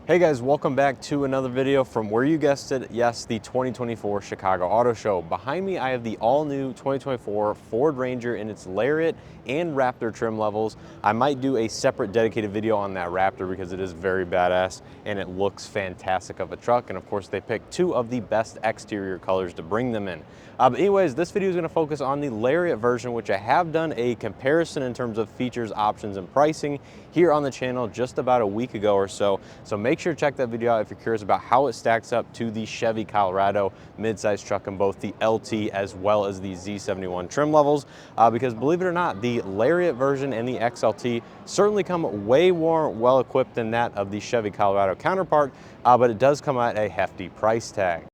Hey guys, welcome back to another video from where you guessed it, yes, the 2024 Chicago Auto Show. Behind me, I have the all-new 2024 Ford Ranger in its Lariat and Raptor trim levels. I might do a separate dedicated video on that Raptor because it is very badass and it looks fantastic of a truck. And of course, they picked two of the best exterior colors to bring them in. But anyways, this video is going to focus on the Lariat version, which I have done a comparison in terms of features, options, and pricing here on the channel just about a week ago or so. So make sure to check that video out if you're curious about how it stacks up to the Chevy Colorado midsize truck in both the LT as well as the Z71 trim levels. Because believe it or not, the Lariat version and the XLT certainly come way more well equipped than that of the Chevy Colorado counterpart, but it does come at a hefty price tag.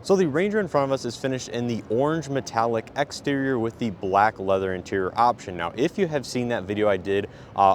So the Ranger in front of us is finished in the orange metallic exterior with the black leather interior option. Now, if you have seen that video I did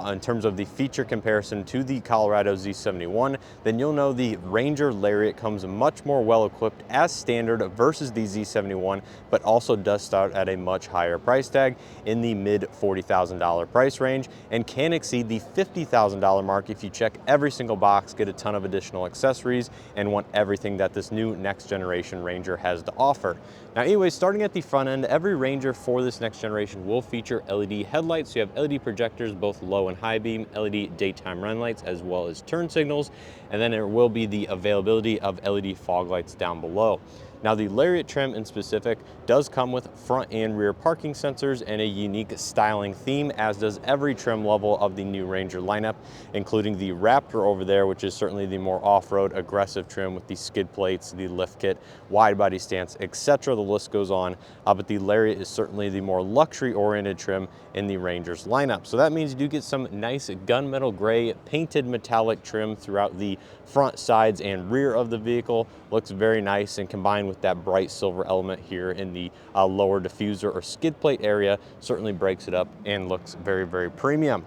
in terms of the feature comparison to the Colorado Z71, then you'll know the Ranger Lariat comes much more well equipped as standard versus the Z71, but also does start at a much higher price tag in the mid $40,000 price range and can exceed the $50,000 mark if you check every single box, get a ton of additional accessories, and want everything that this new next generation Ranger has to offer. Now anyways, starting at the front end, every Ranger for this next generation will feature LED headlights. So you have LED projectors, both low and high beam, LED daytime run lights, as well as turn signals. And then there will be the availability of LED fog lights down below. Now the Lariat trim in specific does come with front and rear parking sensors and a unique styling theme, as does every trim level of the new Ranger lineup, including the Raptor over there, which is certainly the more off-road aggressive trim with the skid plates, the lift kit, wide body stance, etc. The list goes on, but the Lariat is certainly the more luxury oriented trim in the Ranger's lineup. So that means you do get some nice gunmetal gray painted metallic trim throughout the front, sides, and rear of the vehicle. Looks very nice, and combined with that bright silver element here in the lower diffuser or skid plate area certainly breaks it up and looks very, very premium.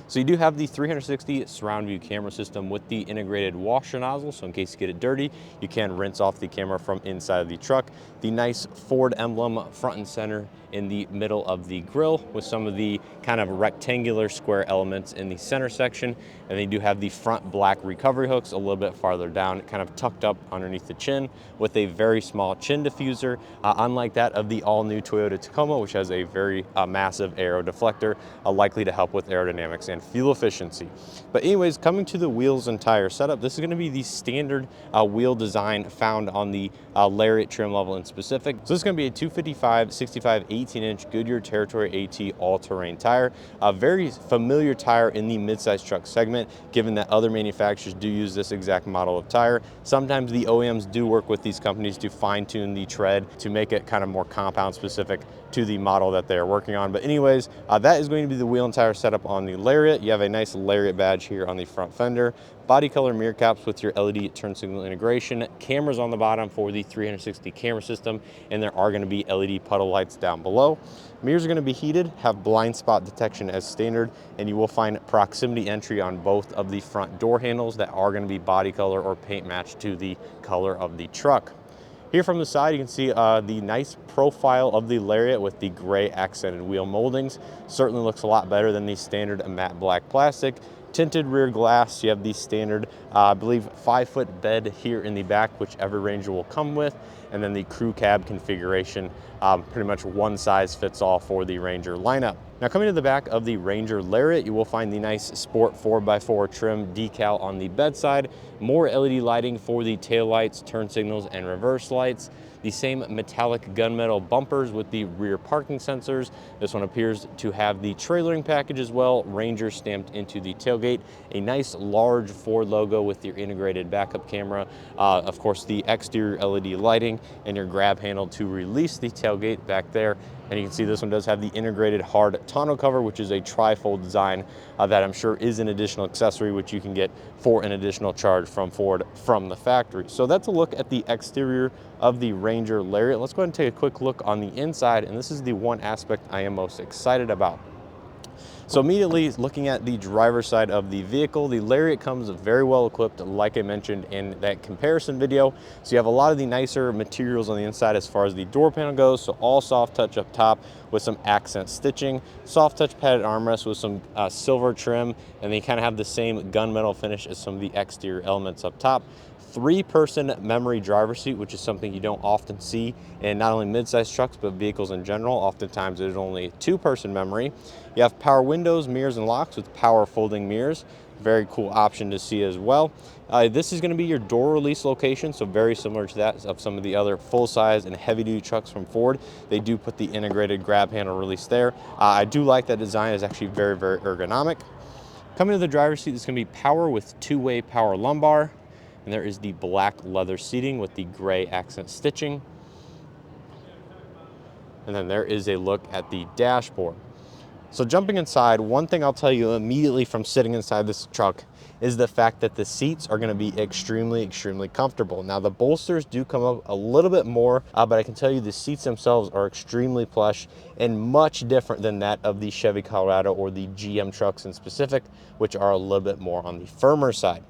So you do have the 360 surround view camera system with the integrated washer nozzle, so in case you get it dirty, you can rinse off the camera from inside of the truck. The nice Ford emblem front and center in the middle of the grille with some of the kind of rectangular square elements in the center section. And they do have the front black recovery hooks a little bit farther down, kind of tucked up underneath the chin with a very small chin diffuser, unlike that of the all-new Toyota Tacoma, which has a very massive aero deflector, likely to help with aerodynamics and fuel efficiency. But anyways, coming to the wheels and tire setup, this is going to be the standard wheel design found on the Lariat trim level in specific. So this is going to be a 255 65 18-inch Goodyear Territory AT all-terrain tire, a very familiar tire in the midsize truck segment, given that other manufacturers do use this exact model of tire. Sometimes the OEMs do work with these companies to fine-tune the tread to make it kind of more compound specific to the model that they're working on. But anyways, that is going to be the wheel and tire setup on the Lariat. You have a nice Lariat badge here on the front fender, body color mirror caps with your LED turn signal integration, cameras on the bottom for the 360 camera system, and there are going to be LED puddle lights down below. Mirrors are going to be heated, have blind spot detection as standard, and you will find proximity entry on both of the front door handles that are going to be body color or paint matched to the color of the truck. Here from the side, you can see the nice profile of the Lariat with the gray accented wheel moldings. Certainly looks a lot better than the standard matte black plastic. Tinted rear glass, you have the standard, I believe, 5-foot bed here in the back, which every Ranger will come with. And then the crew cab configuration, pretty much one size fits all for the Ranger lineup. Now coming to the back of the Ranger Lariat, you will find the nice Sport 4x4 trim decal on the bedside, more LED lighting for the taillights, turn signals, and reverse lights. The same metallic gunmetal bumpers with the rear parking sensors. This one appears to have the trailering package as well, Ranger stamped into the tailgate. A nice large Ford logo with your integrated backup camera. Of course, the exterior LED lighting and your grab handle to release the tailgate back there. And you can see this one does have the integrated hard tonneau cover, which is a tri-fold design that I'm sure is an additional accessory, which you can get for an additional charge from Ford from the factory. So that's a look at the exterior of the Ranger Lariat. Let's go ahead and take a quick look on the inside, and this is the one aspect I am most excited about. So immediately looking at the driver's side of the vehicle, the Lariat comes very well equipped, like I mentioned in that comparison video. So you have a lot of the nicer materials on the inside as far as the door panel goes. So all soft touch up top with some accent stitching, soft touch padded armrest with some silver trim, and they kind of have the same gunmetal finish as some of the exterior elements up top. 3-person memory driver seat, which is something you don't often see in not only mid-size trucks, but vehicles in general. Oftentimes there's only 2-person memory. You have power windows, mirrors, and locks with power folding mirrors. Very cool option to see as well. This is going to be your door release location, so very similar to that of some of the other full-size and heavy-duty trucks from Ford. They do put the integrated grab handle release there. I do like that design. It's actually very, very ergonomic. Coming to the driver's seat, it's going to be power with 2-way power lumbar. And there is the black leather seating with the gray accent stitching. And then there is a look at the dashboard. So jumping inside, one thing I'll tell you immediately from sitting inside this truck is the fact that the seats are going to be extremely, extremely comfortable. Now the bolsters do come up a little bit more, but I can tell you the seats themselves are extremely plush and much different than that of the Chevy Colorado or the GM trucks in specific, which are a little bit more on the firmer side.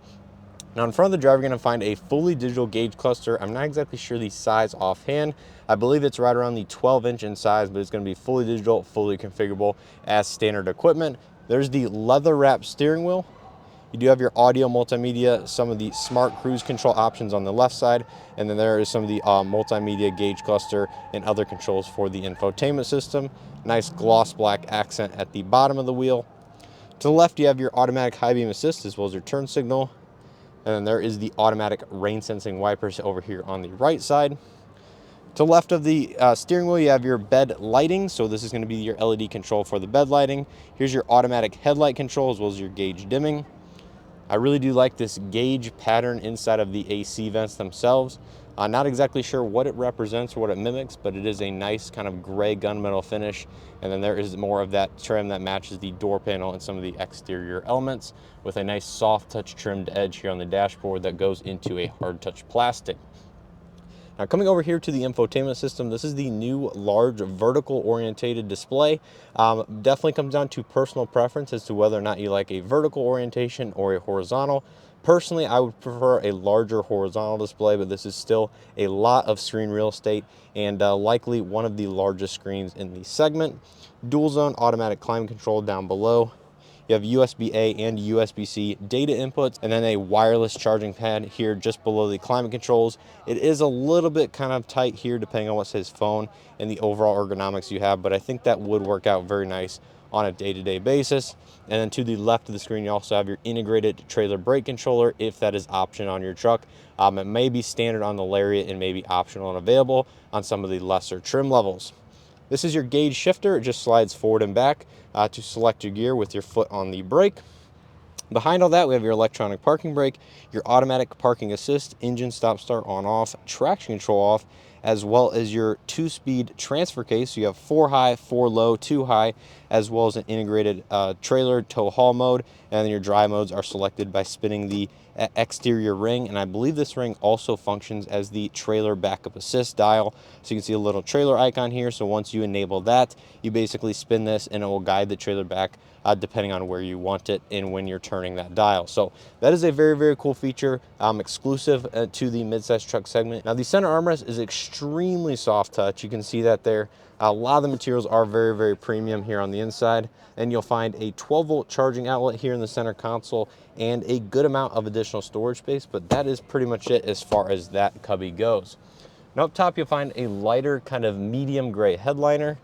Now in front of the driver, you're going to find a fully digital gauge cluster. I'm not exactly sure the size offhand. I believe it's right around the 12-inch in size, but it's going to be fully digital, fully configurable as standard equipment. There's the leather wrapped steering wheel. You do have your audio multimedia, some of the smart cruise control options on the left side, and then there is some of the multimedia gauge cluster and other controls for the infotainment system. Nice gloss black accent at the bottom of the wheel. To the left, you have your automatic high beam assist as well as your turn signal. And then there is the automatic rain sensing wipers over here on the right side. To the left of the steering wheel, you have your bed lighting. So this is going to be your LED control for the bed lighting. Here's your automatic headlight control as well as your gauge dimming. I really do like this gauge pattern inside of the AC vents themselves. Not exactly sure what it represents or what it mimics, but it is a nice kind of gray gunmetal finish. And then there is more of that trim that matches the door panel and some of the exterior elements with a nice soft touch trimmed edge here on the dashboard that goes into a hard touch plastic. Now coming over here to the infotainment system, this is the new large vertical orientated display. Definitely comes down to personal preference as to whether or not you like a vertical orientation or a horizontal. Personally, I would prefer a larger horizontal display, but this is still a lot of screen real estate and likely one of the largest screens in the segment. Dual zone automatic climate control down below. You have USB-A and USB-C data inputs, and then a wireless charging pad here just below the climate controls. It is a little bit kind of tight here depending on what says phone and the overall ergonomics you have, but I think that would work out very nice on a day-to-day basis. And then to the left of the screen, you also have your integrated trailer brake controller if that is option on your truck. It may be standard on the Lariat and may be optional and available on some of the lesser trim levels. This is your gauge shifter. It just slides forward and back to select your gear with your foot on the brake. Behind all that, we have your electronic parking brake, your automatic parking assist, engine stop start on off, traction control off, as well as your 2-speed transfer case. So you have 4 high, 4 low, 2 high, as well as an integrated trailer tow haul mode. And then your drive modes are selected by spinning the exterior ring, and I believe this ring also functions as the trailer backup assist dial. So you can see a little trailer icon here. So once you enable that, you basically spin this and it will guide the trailer back depending on where you want it and when you're turning that dial. So that is a very, very cool feature, exclusive to the midsize truck segment. Now the center armrest is extremely soft touch. You can see that there. A lot of the materials are very, very premium here on the inside. And you'll find a 12-volt charging outlet here in the center console and a good amount of additional storage space, but that is pretty much it as far as that cubby goes. Now up top, you'll find a lighter kind of medium gray headliner.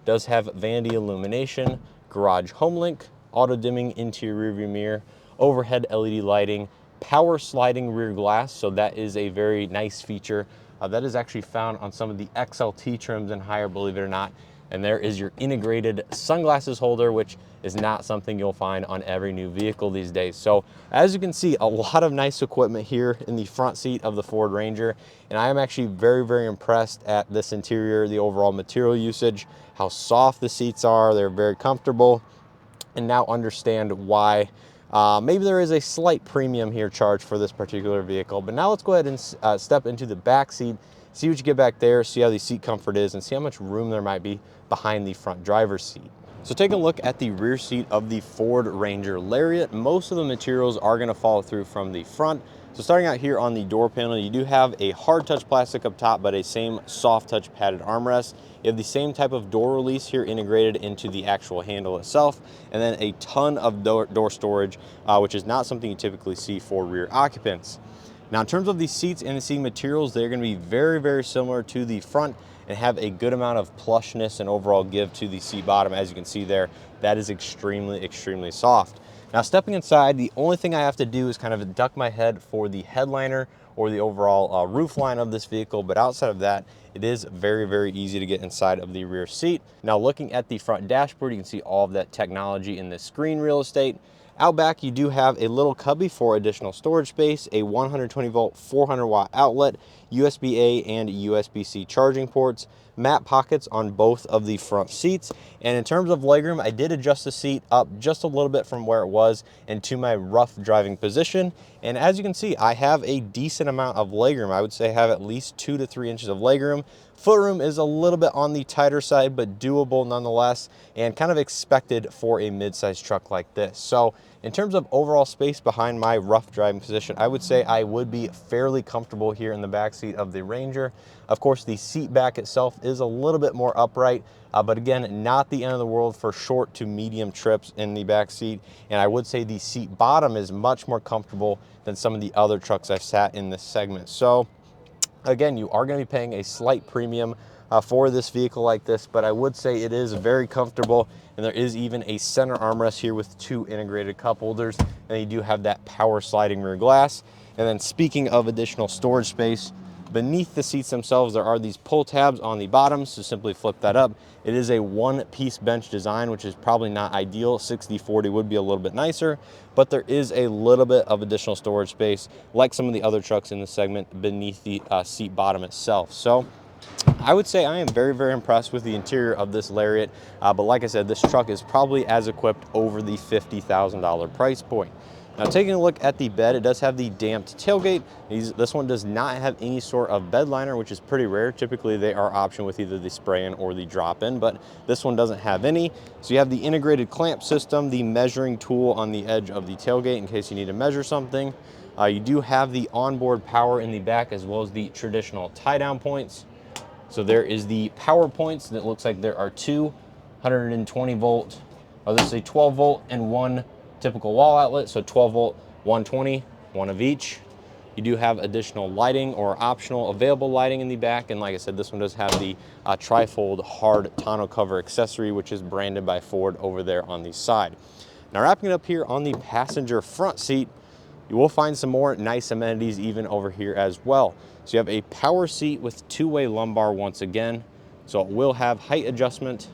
Does have vanity illumination, garage home link, auto dimming interior rearview mirror, overhead LED lighting, power sliding rear glass. So that is a very nice feature. That is actually found on some of the XLT trims and higher, believe it or not. And there is your integrated sunglasses holder, which is not something you'll find on every new vehicle these days. So as you can see, a lot of nice equipment here in the front seat of the Ford Ranger. And I am actually very, very impressed at this interior, the overall material usage, how soft the seats are. They're very comfortable, and now understand why maybe there is a slight premium here charged for this particular vehicle. But now let's go ahead and step into the back seat, see what you get back there, see how the seat comfort is, and see how much room there might be behind the front driver's seat. So taking a look at the rear seat of the Ford Ranger Lariat, most of the materials are going to follow through from the front. So starting out here on the door panel, you do have a hard touch plastic up top, but a same soft touch padded armrest. You have the same type of door release here integrated into the actual handle itself, and then a ton of door storage, which is not something you typically see for rear occupants. Now, in terms of the seats and the seating materials, they're going to be very, very similar to the front and have a good amount of plushness and overall give to the seat bottom. As you can see there, that is extremely, extremely soft. Now, stepping inside, the only thing I have to do is kind of duck my head for the headliner or the overall roof line of this vehicle, but outside of that, it is very, very easy to get inside of the rear seat. Now, looking at the front dashboard, you can see all of that technology in the screen real estate. Out back, you do have a little cubby for additional storage space, a 120 volt, 400 watt outlet, USB-A and USB-C charging ports, mat pockets on both of the front seats. And in terms of legroom, I did adjust the seat up just a little bit from where it was into my rough driving position. And as you can see, I have a decent amount of legroom. I would say I have at least 2 to 3 inches of legroom. Footroom is a little bit on the tighter side, but doable nonetheless, and kind of expected for a mid-size truck like this. So in terms of overall space behind my rough driving position, I would say I would be fairly comfortable here in the back seat of the Ranger. Of course, the seat back itself is a little bit more upright, but again, not the end of the world for short to medium trips in the back seat. And I would say the seat bottom is much more comfortable than some of the other trucks I've sat in this segment. So again, you are going to be paying a slight premium for this vehicle like this, but I would say it is very comfortable, and there is even a center armrest here with 2 integrated cup holders, and you do have that power sliding rear glass. And then speaking of additional storage space, beneath the seats themselves, there are these pull tabs on the bottom, so simply flip that up. It is a one-piece bench design, which is probably not ideal. 60/40 would be a little bit nicer, but there is a little bit of additional storage space, like some of the other trucks in the segment, beneath the seat bottom itself. So I would say I am very, very impressed with the interior of this Lariat, but like I said, this truck is probably as equipped over the $50,000 price point. Now, taking a look at the bed, it does have the damped tailgate. This one does not have any sort of bed liner, which is pretty rare. Typically, they are optioned with either the spray-in or the drop-in, but this one doesn't have any. So you have the integrated clamp system, the measuring tool on the edge of the tailgate in case you need to measure something. You do have the onboard power in the back, as well as the traditional tie-down points. So there is the power points, and it looks like there are 2 120 volt, or this is a 12 volt and 1 typical wall outlet, so 12 volt, 120, one of each. You do have additional lighting or optional available lighting in the back, and like I said, this one does have the trifold hard tonneau cover accessory, which is branded by Ford over there on the side. Now, wrapping it up here on the passenger front seat, you will find some more nice amenities even over here as well. So you have a power seat with 2-way lumbar once again, so it will have height adjustment.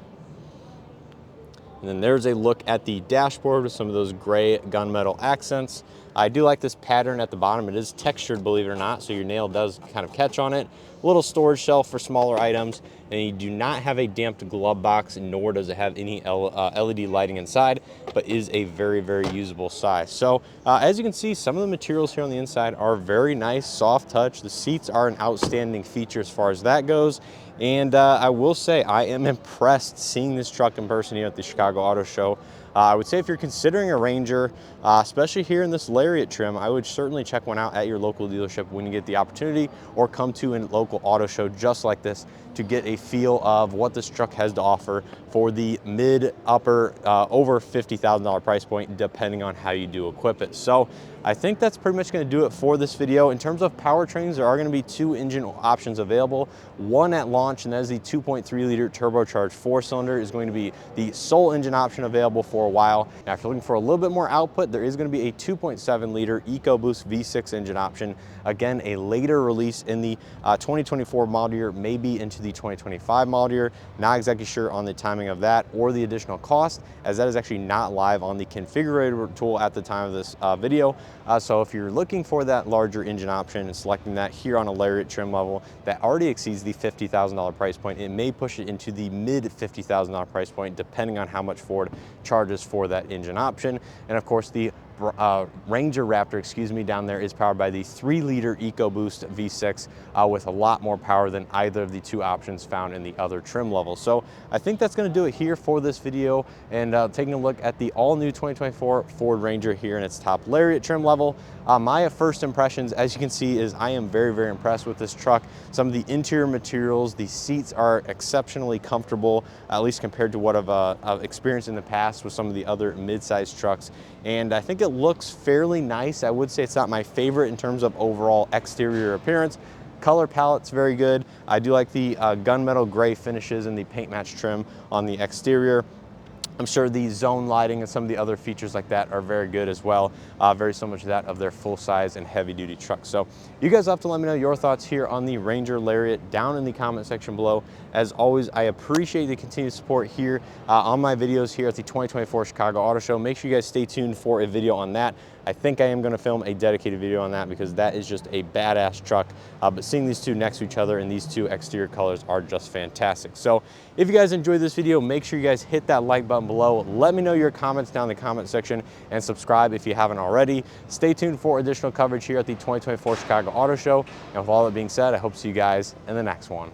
And then there's a look at the dashboard with some of those gray gunmetal accents. I do like this pattern at the bottom. It is textured, believe it or not, so your nail does kind of catch on it. A little storage shelf for smaller items, and you do not have a damped glove box, nor does it have any LED lighting inside, but is a very, very usable size. So as you can see, some of the materials here on the inside are very nice, soft touch. The seats are an outstanding feature as far as that goes. And I will say I am impressed seeing this truck in person here at the Chicago Auto Show. I would say if you're considering a Ranger, especially here in this Lariat trim, I would certainly check one out at your local dealership when you get the opportunity, or come to a local auto show just like this to get a feel of what this truck has to offer for the mid, upper, over $50,000 price point, depending on how you do equip it. So I think that's pretty much going to do it for this video. In terms of powertrains, there are going to be 2 engine options available. One at launch, and that is the 2.3 liter turbocharged 4-cylinder, is going to be the sole engine option available for a while. Now, if you're looking for a little bit more output, there is going to be a 2.7 liter Ecoboost V6 engine option. Again, a later release in the 2024 model year, maybe into the 2025 model year. Not exactly sure on the timing of that or the additional cost, as that is actually not live on the configurator tool at the time of this video. So if you're looking for that larger engine option and selecting that here on a Lariat trim level that already exceeds the $50,000 price point, it may push it into the mid $50,000 price point, depending on how much Ford charges for that engine option. And of course, the Ranger Raptor, excuse me, down there is powered by the 3-liter Ecoboost V6 with a lot more power than either of the two options found in the other trim levels. So I think that's going to do it here for this video, and taking a look at the all-new 2024 Ford Ranger here in its top Lariat trim level. My first impressions, as you can see, is I am very, very impressed with this truck. Some of the interior materials, the seats are exceptionally comfortable, at least compared to what I've experienced in the past with some of the other mid-size trucks. And I think it looks fairly nice. I would say it's not my favorite in terms of overall exterior appearance. Color palette's very good. I do like the gunmetal gray finishes and the paint match trim on the exterior. I'm sure the zone lighting and some of the other features like that are very good as well. Very similar to that of their full-size and heavy-duty trucks. So you guys have to let me know your thoughts here on the Ranger Lariat down in the comment section below. As always, I appreciate the continued support here on my videos here at the 2024 Chicago Auto Show. Make sure you guys stay tuned for a video on that. I think I am going to film a dedicated video on that because that is just a badass truck. But seeing these two next to each other and these two exterior colors are just fantastic. So if you guys enjoyed this video, make sure you guys hit that like button below. Let me know your comments down in the comment section and subscribe if you haven't already. Stay tuned for additional coverage here at the 2024 Chicago Auto Show. And with all that being said, I hope to see you guys in the next one.